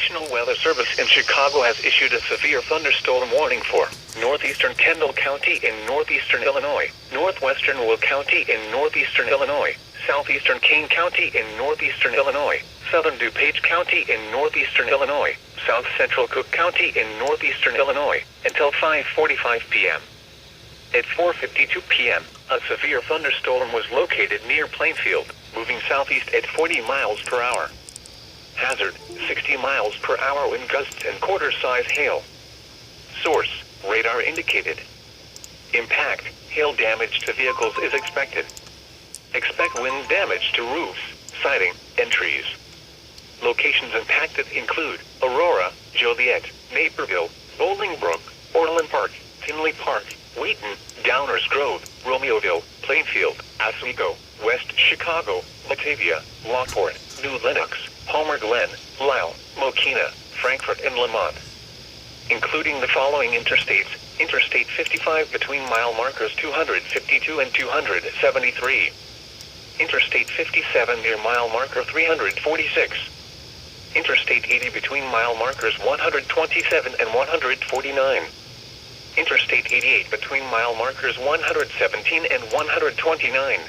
National Weather Service in Chicago has issued a severe thunderstorm warning for northeastern Kendall County in northeastern Illinois, northwestern Will County in northeastern Illinois, southeastern Kane County in northeastern Illinois, southern DuPage County in northeastern Illinois, south central Cook County in northeastern Illinois, until 5:45 p.m. At 4:52 p.m., a severe thunderstorm was located near Plainfield, moving southeast at 40 miles per hour. Hazard, 60 miles per hour wind gusts and quarter-size hail. Source, radar indicated. Impact, hail damage to vehicles is expected. Expect wind damage to roofs, siding, and trees. Locations impacted include Aurora, Joliet, Naperville, Bolingbrook, Orland Park, Tinley Park, Wheaton, Downers Grove, Romeoville, Plainfield, Oswego, West Chicago, Batavia, Lockport, New Lenox, Palmer Glen, Lisle, Mokina, Frankfort, and Lamont. Including the following interstates: Interstate 55 between mile markers 252 and 273. Interstate 57 near mile marker 346. Interstate 80 between mile markers 127 and 149. Interstate 88 between mile markers 117 and 129.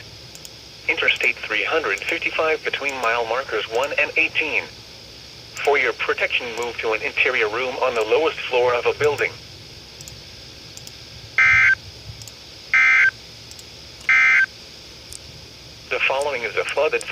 Interstate 355 between mile markers 1 and 18. For your protection, move to an interior room on the lowest floor of a building. The following is a flood advisory.